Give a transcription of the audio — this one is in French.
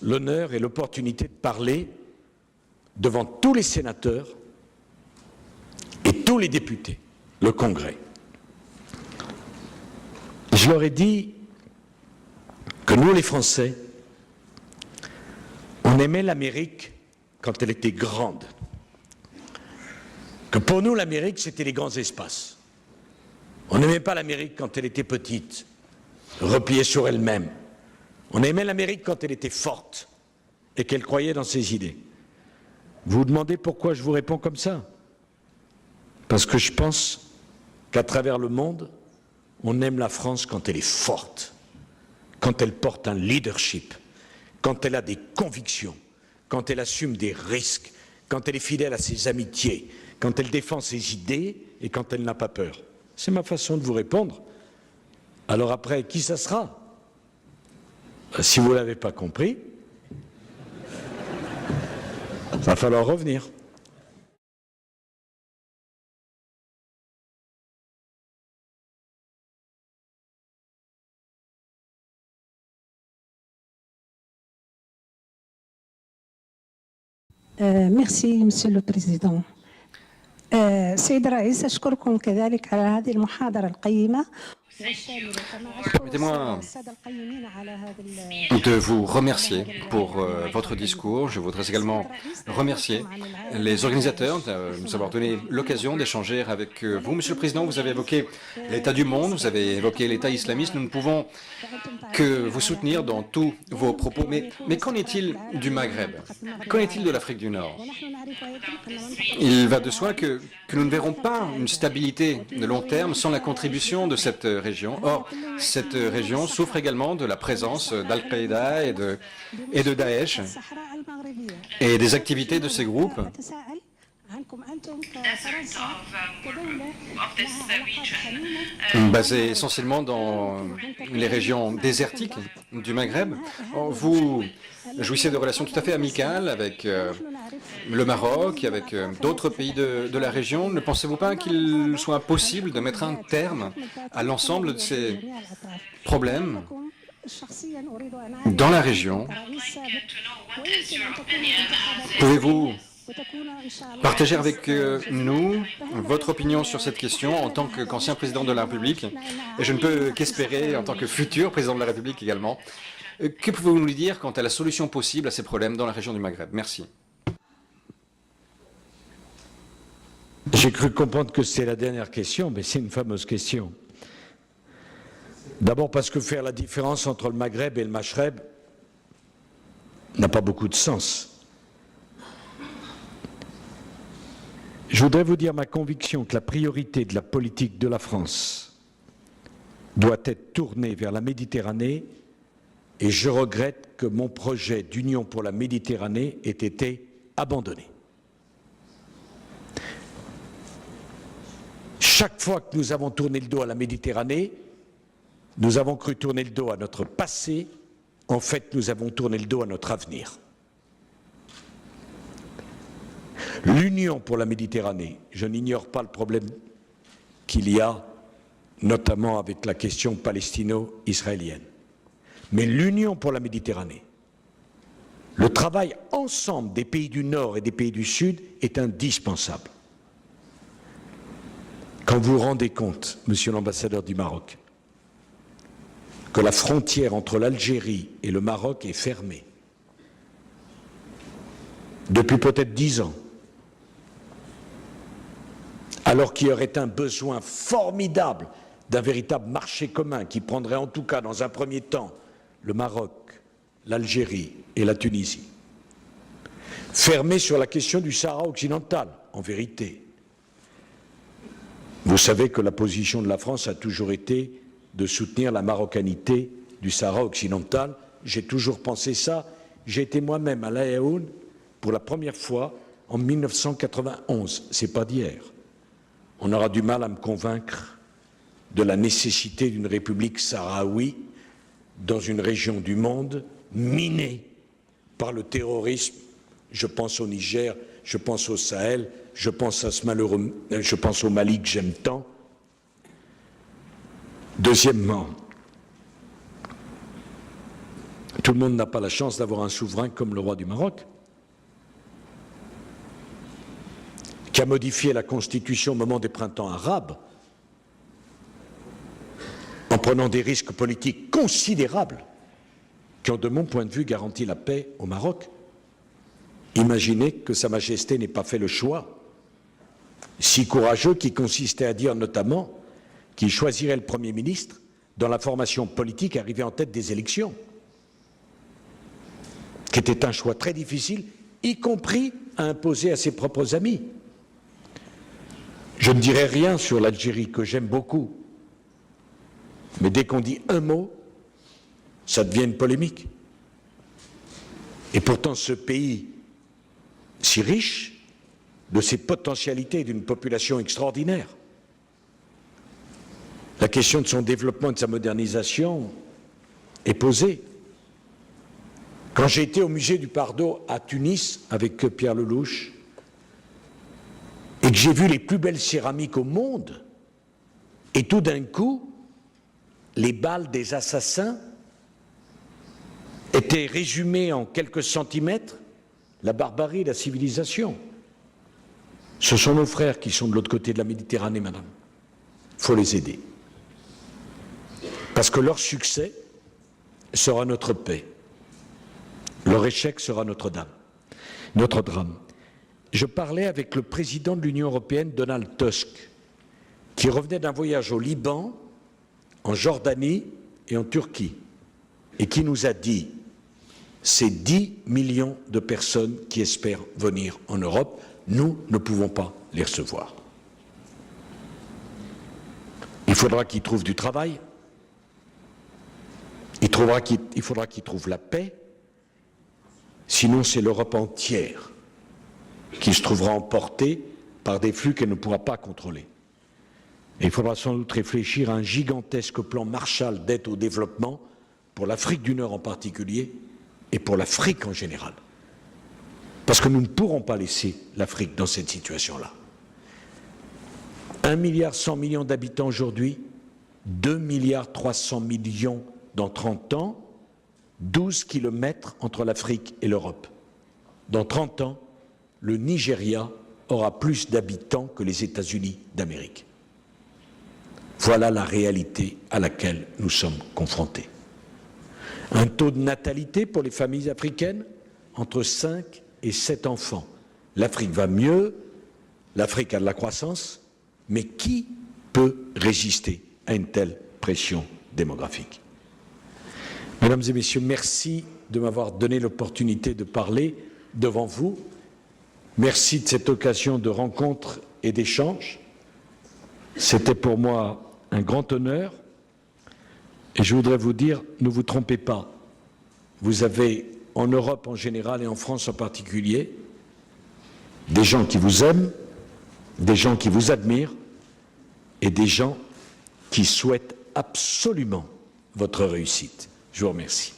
L'honneur et l'opportunité de parler devant tous les sénateurs et tous les députés, le Congrès. Je leur ai dit que nous, les Français, on aimait l'Amérique quand elle était grande. Que pour nous, l'Amérique, c'était les grands espaces. On n'aimait pas l'Amérique quand elle était petite, repliée sur elle-même. On aimait l'Amérique quand elle était forte et qu'elle croyait dans ses idées. Vous vous demandez pourquoi je vous réponds comme ça? Parce que je pense qu'à travers le monde, on aime la France quand elle est forte, quand elle porte un leadership, quand elle a des convictions, quand elle assume des risques, quand elle est fidèle à ses amitiés, quand elle défend ses idées et quand elle n'a pas peur. C'est ma façon de vous répondre. Alors après, qui ça sera? Si vous ne l'avez pas compris, il va falloir revenir. Merci, Monsieur le Président. سيد الرئيس أشكركم كذلك على هذه المحاضرة القيمة. Permettez-moi de vous remercier pour votre discours. Je voudrais également remercier les organisateurs de nous avoir donné l'occasion d'échanger avec vous. Monsieur le Président, vous avez évoqué l'état du monde, vous avez évoqué l'état islamiste. Nous ne pouvons que vous soutenir dans tous vos propos. Mais qu'en est-il du Maghreb? Qu'en est-il de l'Afrique du Nord? Il va de soi que nous ne verrons pas une stabilité de long terme sans la contribution de cette région. Or, cette région souffre également de la présence d'Al-Qaïda et de Daesh et des activités de ces groupes basées essentiellement dans les régions désertiques du Maghreb. Vous jouissez de relations tout à fait amicales avec le Maroc et avec d'autres pays de la région. Ne pensez-vous pas qu'il soit possible de mettre un terme à l'ensemble de ces problèmes dans la région? Pouvez-vous partager avec nous votre opinion sur cette question en tant qu'ancien président de la République? Et je ne peux qu'espérer en tant que futur président de la République également. Que pouvez-vous nous dire quant à la solution possible à ces problèmes dans la région du Maghreb? Merci. J'ai cru comprendre que c'est la dernière question, mais c'est une fameuse question. D'abord parce que faire la différence entre le Maghreb et le Machreb n'a pas beaucoup de sens. Je voudrais vous dire ma conviction que la priorité de la politique de la France doit être tournée vers la Méditerranée, et je regrette que mon projet d'Union pour la Méditerranée ait été abandonné. Chaque fois que nous avons tourné le dos à la Méditerranée, nous avons cru tourner le dos à notre passé. En fait, nous avons tourné le dos à notre avenir. L'Union pour la Méditerranée, je n'ignore pas le problème qu'il y a, notamment avec la question palestino-israélienne. Mais l'Union pour la Méditerranée, le travail ensemble des pays du Nord et des pays du Sud est indispensable. Quand vous vous rendez compte, monsieur l'ambassadeur du Maroc, que la frontière entre l'Algérie et le Maroc est fermée depuis peut-être 10 ans, alors qu'il y aurait un besoin formidable d'un véritable marché commun qui prendrait en tout cas dans un premier temps le Maroc, l'Algérie et la Tunisie, fermé sur la question du Sahara occidental, en vérité. Vous savez que la position de la France a toujours été de soutenir la marocanité du Sahara occidental. J'ai toujours pensé ça. J'ai été moi-même à La Yaoune pour la première fois en 1991. C'est pas d'hier. On aura du mal à me convaincre de la nécessité d'une république sahraoui dans une région du monde minée par le terrorisme. Je pense au Niger, je pense au Sahel, je pense au Mali que j'aime tant. Deuxièmement, Tout le monde n'a pas la chance d'avoir un souverain comme le roi du Maroc, qui a modifié la Constitution au moment des printemps arabes, en prenant des risques politiques considérables, qui ont, de mon point de vue, garanti la paix au Maroc. Imaginez que Sa Majesté n'ait pas fait le choix si courageux qui consistait à dire notamment qu'il choisirait le Premier ministre dans la formation politique arrivée en tête des élections, qui était un choix très difficile, y compris à imposer à ses propres amis. Je ne dirai rien sur l'Algérie, que j'aime beaucoup, mais dès qu'on dit un mot, ça devient une polémique. Et pourtant, ce pays si riche, de ses potentialités, d'une population extraordinaire, la question de son développement et de sa modernisation est posée. Quand j'ai été au musée du Pardo à Tunis avec Pierre Lelouch et que j'ai vu les plus belles céramiques au monde, et tout d'un coup, les balles des assassins étaient résumées en quelques centimètres, la barbarie et la civilisation. Ce sont nos frères qui sont de l'autre côté de la Méditerranée, madame. Il faut les aider. Parce que leur succès sera notre paix. Leur échec sera notre drame. Je parlais avec le président de l'Union européenne, Donald Tusk, qui revenait d'un voyage au Liban, en Jordanie et en Turquie, et qui nous a dit: c'est 10 millions de personnes qui espèrent venir en Europe, nous ne pouvons pas les recevoir. Il faudra qu'ils trouvent du travail, il faudra qu'ils trouvent la paix, sinon c'est l'Europe entière qui se trouvera emportée par des flux qu'elle ne pourra pas contrôler. Et il faudra sans doute réfléchir à un gigantesque plan Marshall d'aide au développement pour l'Afrique du Nord en particulier et pour l'Afrique en général. Parce que nous ne pourrons pas laisser l'Afrique dans cette situation-là. 1,1 milliard d'habitants aujourd'hui, 2,3 milliards dans 30 ans, 12 kilomètres entre l'Afrique et l'Europe. Dans 30 ans, le Nigeria aura plus d'habitants que les États-Unis d'Amérique. Voilà la réalité à laquelle nous sommes confrontés. Un taux de natalité pour les familles africaines entre 5 et 7 enfants. L'Afrique va mieux, l'Afrique a de la croissance, mais qui peut résister à une telle pression démographique? Mesdames et messieurs, merci de m'avoir donné l'opportunité de parler devant vous. Merci de cette occasion de rencontre et d'échange. C'était pour moi un grand honneur. Et je voudrais vous dire, ne vous trompez pas. Vous avez, en Europe en général et en France en particulier, des gens qui vous aiment, des gens qui vous admirent et des gens qui souhaitent absolument votre réussite. Je vous remercie.